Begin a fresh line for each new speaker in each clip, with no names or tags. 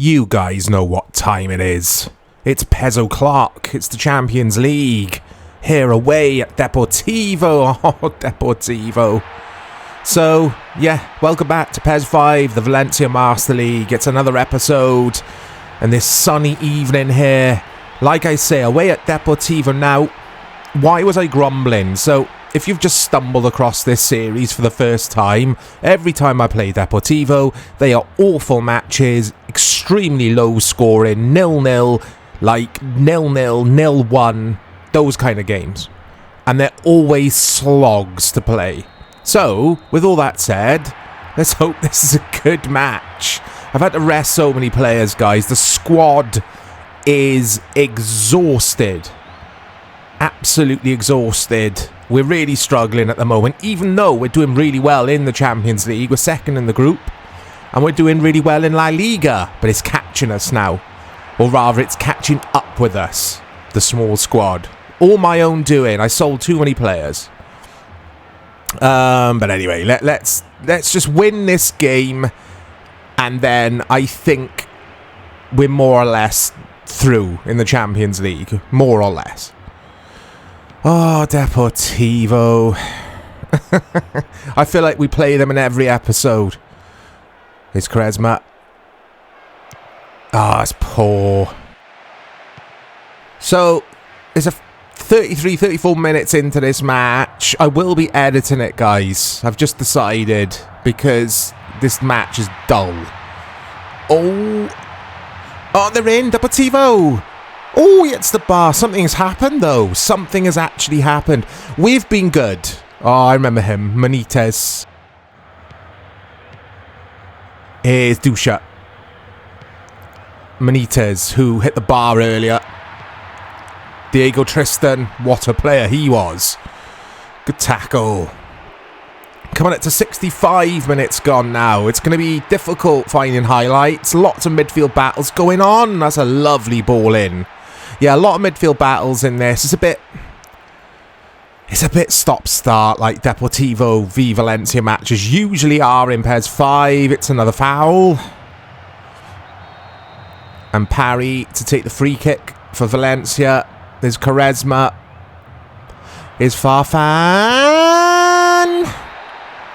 You guys know what time it is. It's PES o'clock. It's the Champions League. Here away at Deportivo. Oh, Deportivo. So, yeah, welcome back to PES 5, the Valencia Master League. It's another episode. And this sunny evening here. Like I say, away at Deportivo now. Why was I grumbling? So, if you've just stumbled across this series for the first time, every time I play Deportivo, they are awful matches, extremely low scoring, 0-0, like 0-0, 0-1, those kind of games. And they're always slogs to play. So, with all that said, let's hope this is a good match. I've had to rest so many players, guys. The squad is exhausted. Absolutely exhausted. We're really struggling at the moment, even though we're doing really well in the Champions League. We're second in the group, and we're doing really well in La Liga, but it's catching us now. Or rather, it's catching up with us, the small squad. All my own doing. I sold too many players. But anyway, let's just win this game, and then I think we're more or less through in the Champions League. More or less. Oh, Deportivo. I feel like we play them in every episode. It's Charisma. Ah, it's poor. So, there's a 34 minutes into this match. I will be editing it, guys. I've just decided, because this match is dull. Oh, they're in, Deportivo. Oh, it's the bar. Something has happened, though. Something has actually happened. We've been good. Oh, I remember him. Benitez. Here's Dusha. Benitez, who hit the bar earlier. Diego Tristan. What a player he was. Good tackle. Coming up to 65 minutes gone now. It's going to be difficult finding highlights. Lots of midfield battles going on. That's a lovely ball in. Yeah, a lot of midfield battles in this. It's a bit stop-start like Deportivo v Valencia matches usually are in PES 5. It's another foul. And Parry to take the free kick for Valencia. There's Charisma. Here's Farfan.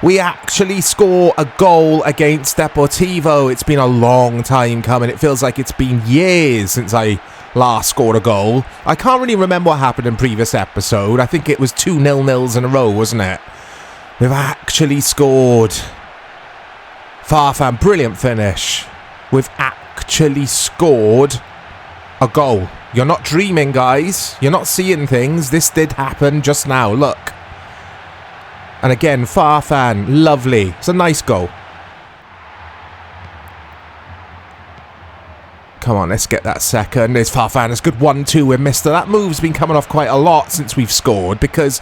We actually score a goal against Deportivo. It's been a long time coming. It feels like it's been years since I last scored a goal. I can't really remember what happened in previous episode. I think it was 2 0-0s in a row, wasn't it? We've actually scored. Farfan, brilliant finish. We've actually scored a goal. You're not dreaming, guys. You're not seeing things. This did happen just now. Look. And again, Farfan, lovely. It's a nice goal. Come on, let's get that second. There's Farfan. It's good 1-2 with Mister. That move's been coming off quite a lot since we've scored because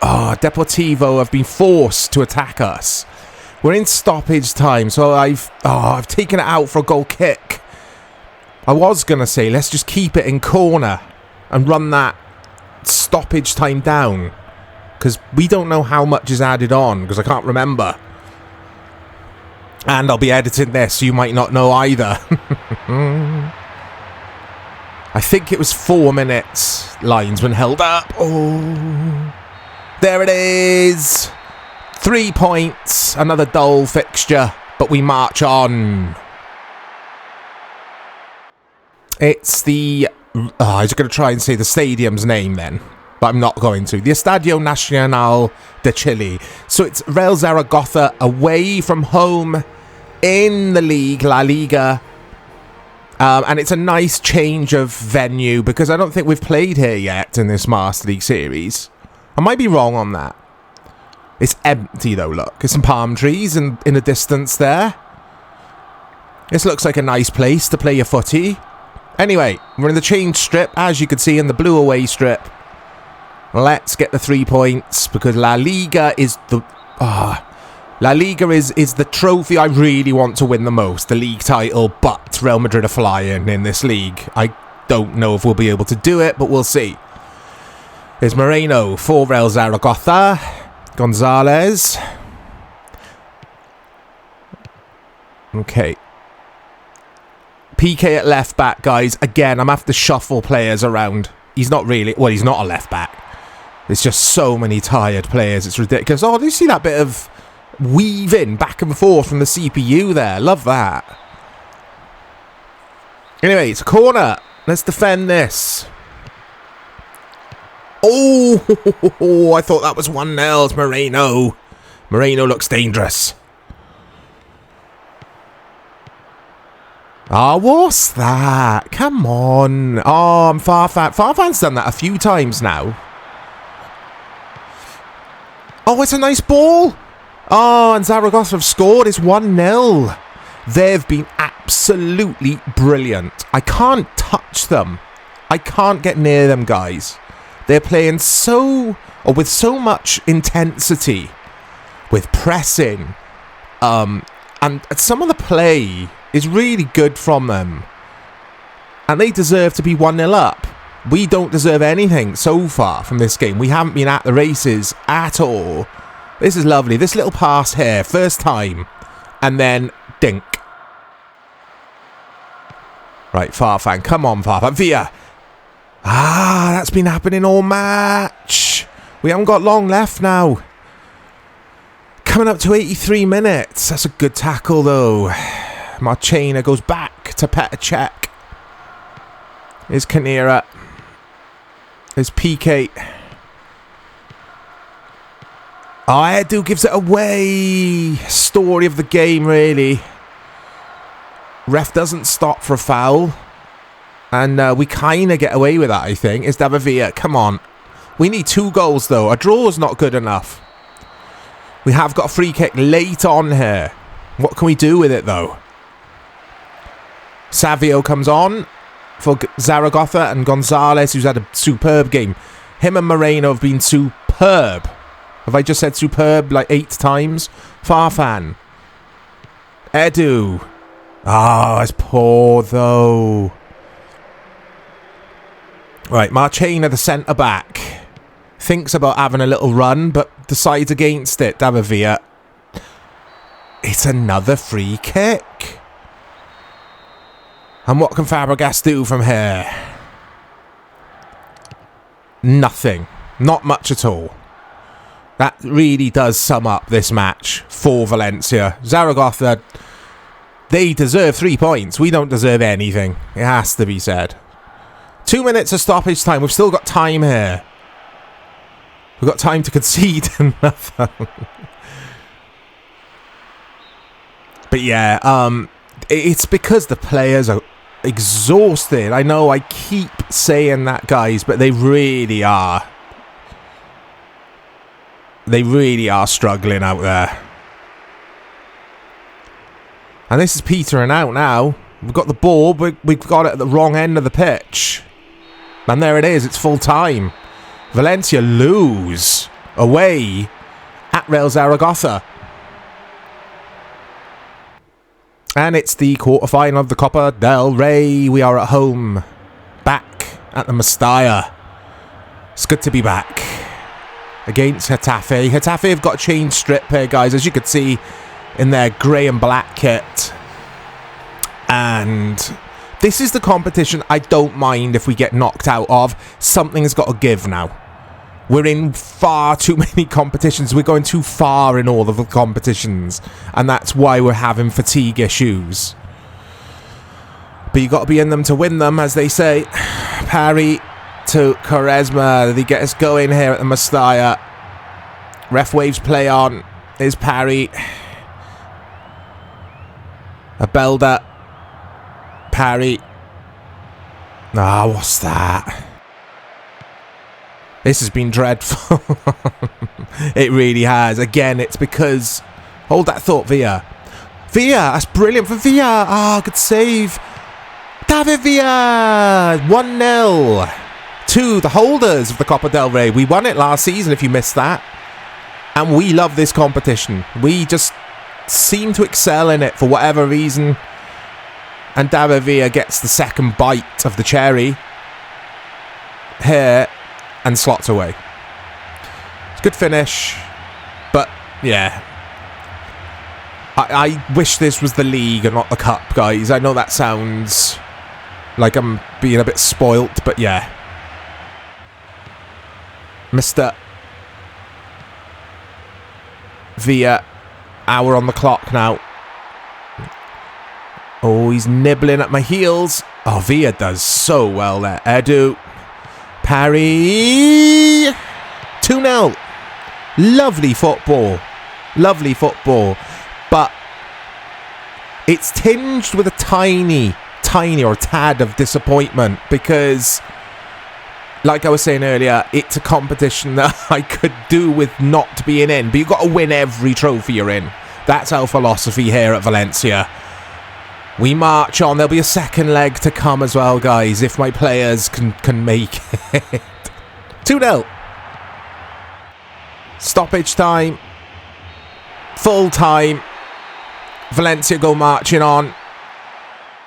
Deportivo have been forced to attack us. We're in stoppage time, so I've taken it out for a goal kick. I was going to say, let's just keep it in corner and run that stoppage time down. Because we don't know how much is added on, because I can't remember. And I'll be editing this, so you might not know either. I think it was 4 minutes. Linesman held up. Oh, there it is. 3 points. Another dull fixture, but we march on. It's the... I was going to try and say the stadium's name then. But I'm not going to. The Estadio Nacional de Chile. So it's Real Zaragoza away from home in the league, La Liga. And it's a nice change of venue because I don't think we've played here yet in this Master League series. I might be wrong on that. It's empty though, look. There's some palm trees in the distance there. This looks like a nice place to play your footy. Anyway, we're in the change strip, as you can see, in the blue away strip. Let's get the 3 points because La Liga is the trophy I really want to win the most, the league title, but Real Madrid are flying in this league. I don't know if we'll be able to do it, but we'll see. There's Moreno for Real Zaragoza. Gonzalez. Okay. PK at left back, guys. Again, I'm going to have to shuffle players around. He's not really... Well, he's not a left back. There's just so many tired players. It's ridiculous. Oh, do you see that bit of weaving back and forth from the CPU there? Love that. Anyway, it's a corner. Let's defend this. Oh, I thought that was 1-0. It's Moreno. Moreno looks dangerous. Oh, what's that? Come on. Oh, Farfan. Farfan's done that a few times now. Oh, it's a nice ball. Oh, and Zaragoza have scored. It's 1-0. They've been absolutely brilliant. I can't touch them. I can't get near them, guys. They're playing with so much intensity, with pressing, and some of the play is really good from them. And they deserve to be 1-0 up. We don't deserve anything so far from this game. We haven't been at the races at all. This is lovely. This little pass here, first time, and then dink. Right, Farfan. Come on, Farfan. Villa. Ah, that's been happening all match. We haven't got long left now. Coming up to 83 minutes. That's a good tackle, though. Marchena goes back to Petr Cech. Here's Kanira. There's PK. Oh, Edu gives it away. Story of the game, really. Ref doesn't stop for a foul. And we kind of get away with that, I think. It's David Villa. Come on. We need 2 goals, though. A draw is not good enough. We have got a free kick late on here. What can we do with it, though? Savio comes on for Zaragoza, and Gonzalez, who's had a superb game. Him and Moreno have been superb. Have I just said superb like 8 times? Farfan. Edu. Oh, it's poor, though. Right, Marchena, the centre-back, thinks about having a little run, but decides against it. David Villa. It's another free kick. And what can Fabregas do from here? Nothing. Not much at all. That really does sum up this match for Valencia. Zaragoza, they deserve 3 points. We don't deserve anything. It has to be said. 2 minutes of stoppage time. We've still got time here. We've got time to concede another. But yeah, it's because the players are exhausted. I know I keep saying that, guys, but they really are. They really are struggling out there. And this is petering out now. We've got the ball, but we've got it at the wrong end of the pitch. And there it is. It's full time. Valencia lose away at Real Zaragoza. And it's the quarterfinal of the Copa del Rey. We are at home. Back at the Mestalla. It's good to be back. Against Getafe. Getafe have got a change strip here, guys. As you could see in their grey and black kit. And this is the competition I don't mind if we get knocked out of. Something's got to give now. We're in far too many competitions. We're going too far in all of the competitions. And that's why we're having fatigue issues. But you got to be in them to win them, as they say. Parry to Quaresma. Did he get us going here at the Mestalla? Ref waves play on. Is Parry. A Belda. Parry. Ah, what's that? This has been dreadful. It really has. Again, it's because... Hold that thought, Villa. Villa! That's brilliant for Villa! Ah, good save. David Villa! 1-0 to the holders of the Copa del Rey. We won it last season, if you missed that. And we love this competition. We just seem to excel in it for whatever reason. And David Villa gets the second bite of the cherry here and slots away. It's a good finish, but yeah, I wish this was the league and not the cup, guys. I know that sounds like I'm being a bit spoilt, but yeah. Mr. Villa, hour on the clock now. Oh, he's nibbling at my heels. Oh, Villa does so well there. Edu. Parry. 2-0. Lovely football. Lovely football. But it's tinged with a tiny or tad of disappointment because, like I was saying earlier, it's a competition that I could do with not being in. But you've got to win every trophy you're in. That's our philosophy here at Valencia. We march on. There'll be a second leg to come as well, guys, if my players can make it. 2-0. Stoppage time. Full time. Valencia go marching on.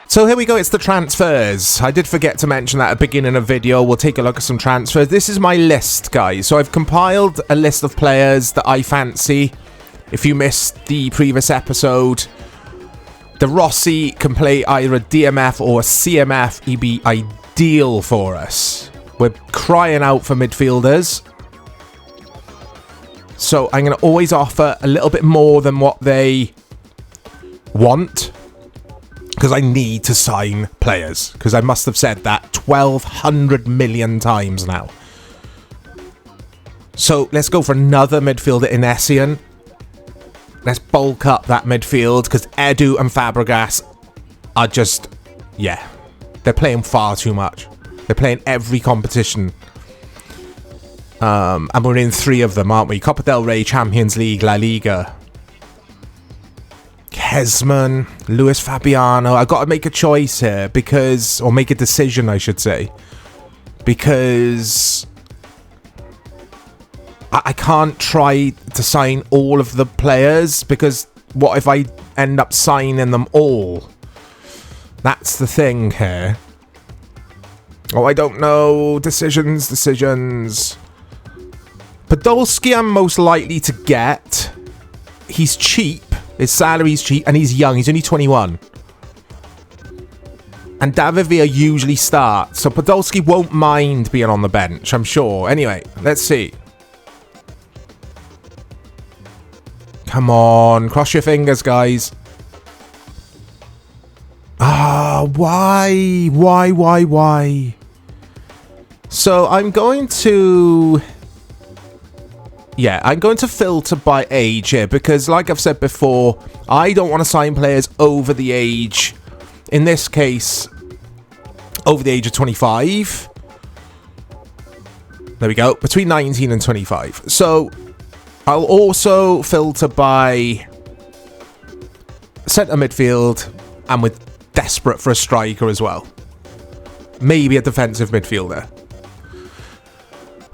So here we go, it's the transfers. I did forget to mention that at the beginning of the video. We'll take a look at some transfers. This is my list, guys. So I've compiled a list of players that I fancy. If you missed the previous episode, the Rossi can play either a DMF or a CMF. He'd be ideal for us. We're crying out for midfielders. So I'm going to always offer a little bit more than what they want, because I need to sign players, because I must have said that 1,200 million times now. So let's go for another midfielder in Essien. Let's bulk up that midfield, because Edu and Fabregas are just, yeah, they're playing far too much. They're playing every competition. And we're in 3 of them, aren't we? Copa del Rey, Champions League, La Liga. Kesman, Luis Fabiano. I've got to make a choice here because, or make a decision, I should say, because I can't try to sign all of the players, because what if I end up signing them all? That's the thing here. Oh, I don't know. Decisions. Podolski I'm most likely to get. He's cheap. His salary's cheap, and he's young. He's only 21. And David Villa usually starts, so Podolski won't mind being on the bench, I'm sure. Anyway, let's see. Come on, cross your fingers, guys. Ah, why? So I'm going to... yeah, I'm going to filter by age here because, like I've said before, I don't want to sign players over the age, in this case, over the age of 25. There we go, between 19 and 25. So, I'll also filter by centre midfield, and we're desperate for a striker as well. Maybe a defensive midfielder.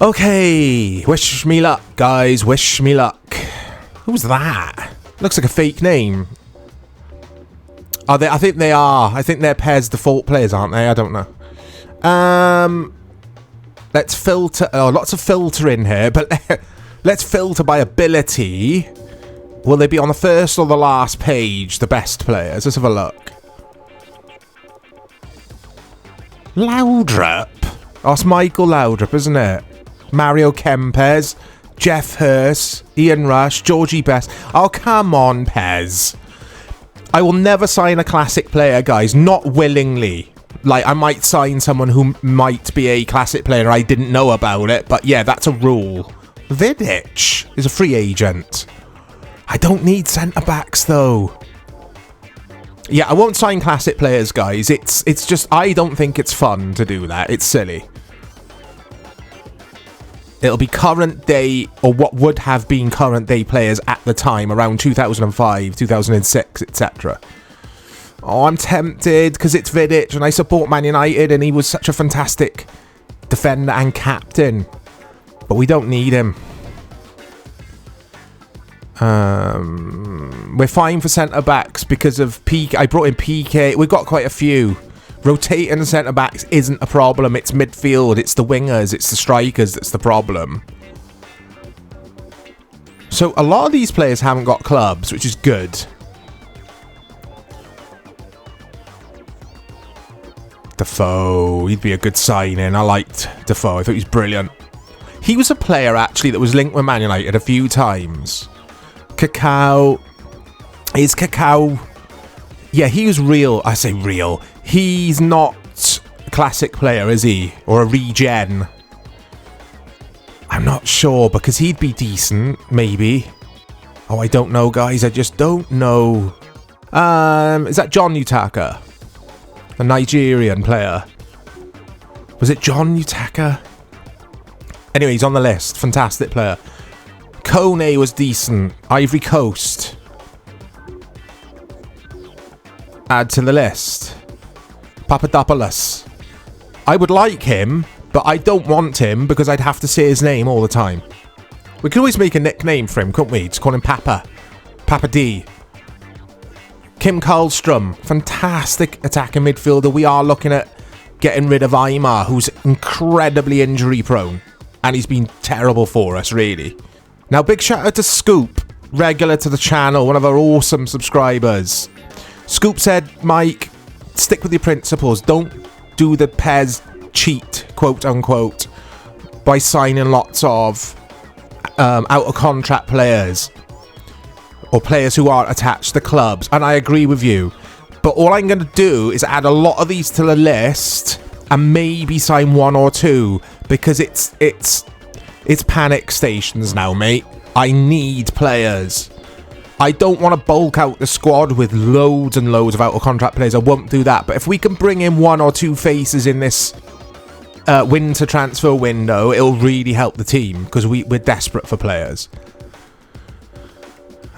Okay, wish me luck, guys. Wish me luck. Who's that? Looks like a fake name. Are they? I think they are. I think they're PES default players, aren't they? I don't know. Let's filter. Oh, lots of filtering here, but let's filter by ability. Will they be on the first or the last page? The best players. Let's have a look. Laudrup. Oh, it's Michael Laudrup, isn't it? Mario Kempes, Jeff Hurst, Ian Rush, Georgie Best. Oh, come on, Pez. I will never sign a classic player, guys. Not willingly. Like, I might sign someone who might be a classic player. I didn't know about it. But yeah, that's a rule. Vidic is a free agent. I don't need centre-backs, though. Yeah, I won't sign classic players, guys. It's just, I don't think it's fun to do that. It's silly. It'll be current day, or what would have been current day players at the time, around 2005, 2006, etc. Oh, I'm tempted, because it's Vidic, and I support Man United, and he was such a fantastic defender and captain. But we don't need him. We're fine for centre-backs because of PK. I brought in PK. We've got quite a few. Rotating centre-backs isn't a problem. It's midfield. It's the wingers. It's the strikers that's the problem. So a lot of these players haven't got clubs, which is good. Defoe. He'd be a good signing. I liked Defoe. I thought he was brilliant. He was a player, actually, that was linked with Man United a few times. Cacao. Is Cacao... Yeah, he was real. I say real. He's not a classic player, is he? Or a regen. I'm not sure, because he'd be decent, maybe. Oh, I don't know, guys. I just don't know. Is that John Utaka? A Nigerian player. Was it John Utaka? Anyway, he's on the list. Fantastic player. Kone was decent. Ivory Coast. Add to the list. Papadopoulos. I would like him, but I don't want him because I'd have to say his name all the time. We could always make a nickname for him, couldn't we? Just call him Papa. Papa D. Kim Karlstrom. Fantastic attacking midfielder. We are looking at getting rid of Aymar, who's incredibly injury prone. And he's been terrible for us, really. Now, big shout out to Scoop, regular to the channel, one of our awesome subscribers. Scoop said, Mike, stick with your principles. Don't do the PES cheat, quote unquote, by signing lots of out-of-contract players. Or players who aren't attached to clubs. And I agree with you. But all I'm going to do is add a lot of these to the list and maybe sign one or two, because it's panic stations now, mate. I need players. I don't want to bulk out the squad with loads and loads of out-of-contract players. I won't do that. But if we can bring in one or two faces in this winter transfer window, it'll really help the team, because we're desperate for players.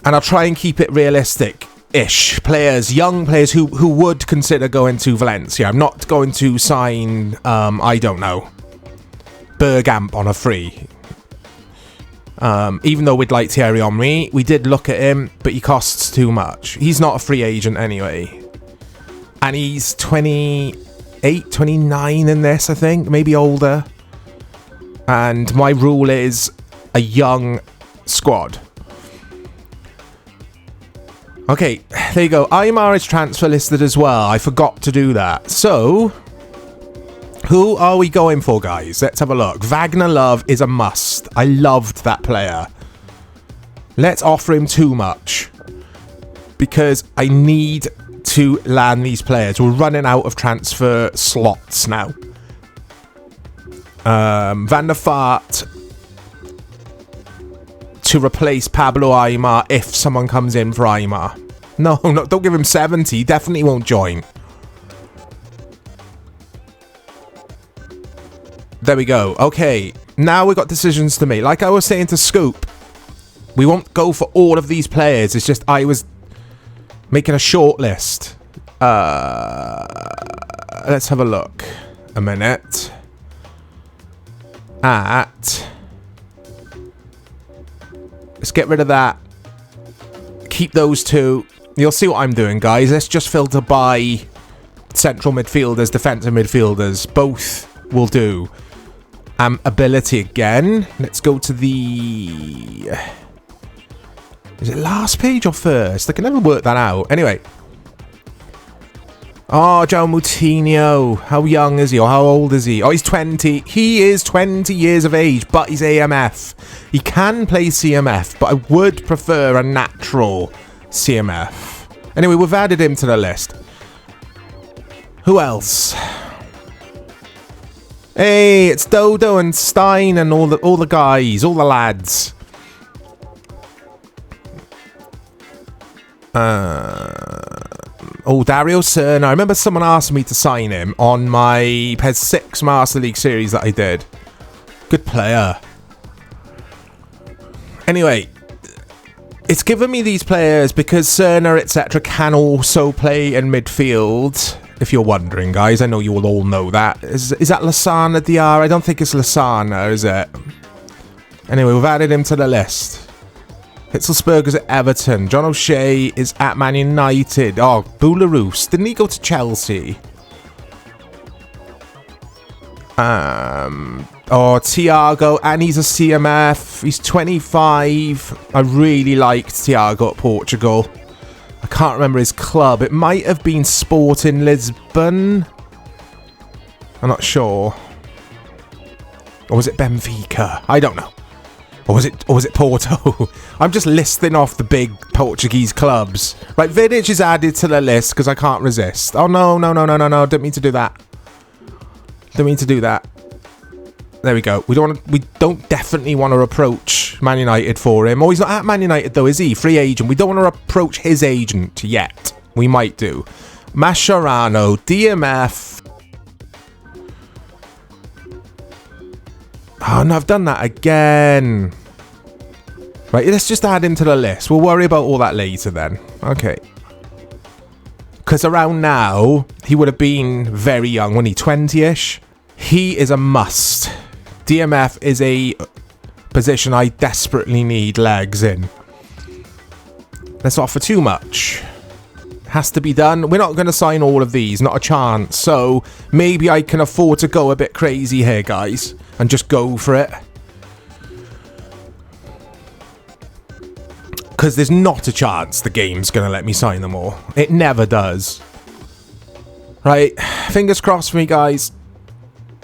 And I'll try and keep it realistic-ish. Players, young players who would consider going to Valencia. I'm not going to sign, I don't know, Bergkamp on a free. Even though we'd like Thierry Henry, we did look at him, but he costs too much. He's not a free agent anyway. And he's 28, 29 in this, I think. Maybe older. And my rule is a young squad. Okay, there you go. Aymar is transfer listed as well. I forgot to do that. So, who are we going for, guys? Let's have a look. Wagner Love is a must. I loved that player. Let's offer him too much, because I need to land these players. We're running out of transfer slots now. Van der Vaart to replace Pablo Aymar if someone comes in for Aymar. No, don't give him 70. He definitely won't join. There we go. Okay, now we've got decisions to make. Like I was saying to Scoop, we won't go for all of these players. It's just I was making a short list. Let's have a look. A minute. Let's get rid of that. Keep those two. You'll see what I'm doing, guys. Let's just filter by central midfielders, defensive midfielders. Both will do. Ability again. Let's go to the... Is it last page or first? I can never work that out. Anyway. Oh, João Moutinho. How young is he? Or how old is he? Oh, he's 20. He is 20 years of age, but he's AMF. He can play CMF, but I would prefer a natural CMF. Anyway, we've added him to the list. Who else? Hey, it's Dodo and Stein and all the guys, all the lads. Oh, Dario Serna. I remember someone asked me to sign him on my PES 6 Master League series that I did. Good player. Anyway, it's given me these players because Serna, etc. can also play in midfield. If you're wondering, guys, I know you will all know that. Is that Lasana DR? I don't think it's Lasana, is it? Anyway, we've added him to the list. Hitzelsberger's at Everton. John O'Shea is at Man United. Oh, Boularus. Didn't he go to Chelsea? Oh, Thiago, and he's a CMF. He's 25. I really liked Thiago at Portugal. I can't remember his club. It might have been Sporting Lisbon. I'm not sure. Or was it Benfica? I don't know. Or was it Porto? I'm just listing off the big Portuguese clubs. Right, Vidic is added to the list because I can't resist. Oh, no. Didn't mean to do that. There we go. We don't definitely want to approach Man United for him. Oh, he's not at Man United though, is he? Free agent. We don't want to approach his agent yet. We might do. Mascherano, DMF. Oh, no, I've done that again. Right, let's just add him to the list. We'll worry about all that later then. Okay. Because around now, he would have been very young, wasn't he? 20-ish? He is a must. DMF is a position I desperately need legs in. Let's not offer too much. Has to be done. We're not going to sign all of these, not a chance. So maybe I can afford to go a bit crazy here, guys, and just go for it. Because there's not a chance the game's going to let me sign them all. It never does. Right, fingers crossed for me, guys.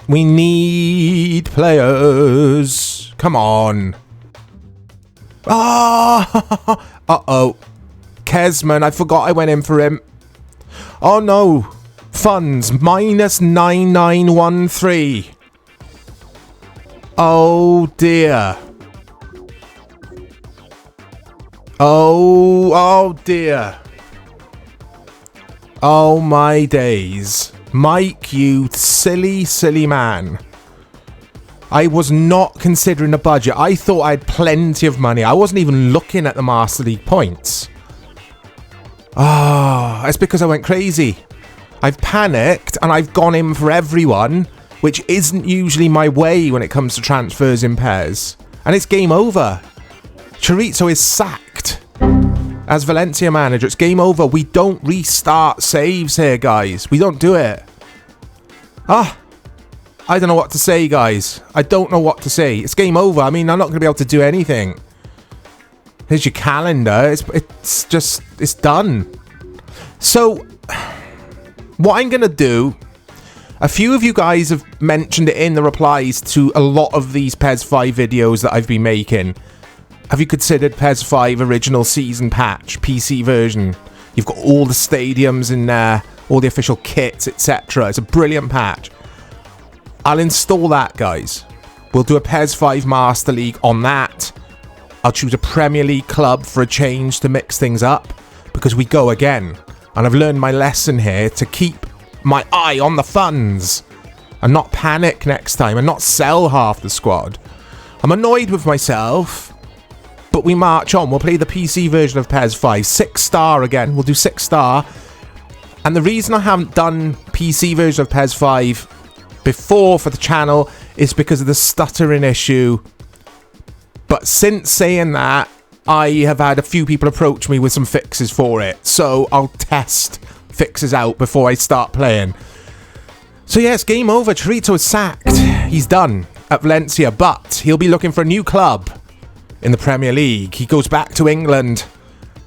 We need players. Come on. Ah! Uh-oh. Kesman, I forgot I went in for him. Oh, no. Funds, minus 9913. Oh, dear. Oh, dear. Oh, my days. Mike, you silly, silly man. I was not considering a budget. I thought I had plenty of money. I wasn't even looking at the Master League points. Ah, it's because I went crazy. I've panicked and I've gone in for everyone, which isn't usually my way when it comes to transfers in PES. And it's game over. Chorizo is sacked as Valencia manager. It's game over. We don't restart saves here, guys. We don't do it. Ah, I don't know what to say, guys. I don't know what to say. It's game over. I mean, I'm not going to be able to do anything. Here's your calendar. It's done. So, what I'm going to do, a few of you guys have mentioned it in the replies to a lot of these PES 5 videos that I've been making. Have you considered PES 5 original season patch, PC version? You've got all the stadiums in there, all the official kits, etc. It's a brilliant patch. I'll install that, guys. We'll do a PES 5 Master League on that. I'll choose a Premier League club for a change to mix things up, because we go again. And I've learned my lesson here to keep my eye on the funds and not panic next time and not sell half the squad. I'm annoyed with myself, but we march on. We'll play the PC version of PES 5. 6-star again. We'll do 6-star. And the reason I haven't done PC version of PES 5 before for the channel is because of the stuttering issue. But since saying that, I have had a few people approach me with some fixes for it. So I'll test fixes out before I start playing. So yes, game over. Chorizo is sacked. He's done at Valencia, but he'll be looking for a new club in the Premier League. He goes back to England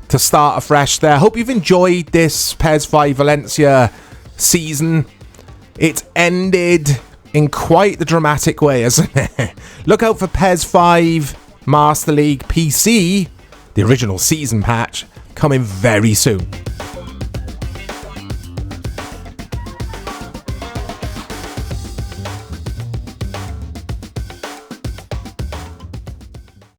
to start afresh there. Hope you've enjoyed this PES 5 Valencia season. It's ended in quite the dramatic way, isn't it? Look out for PES 5 Master League PC, the original season patch, coming very soon.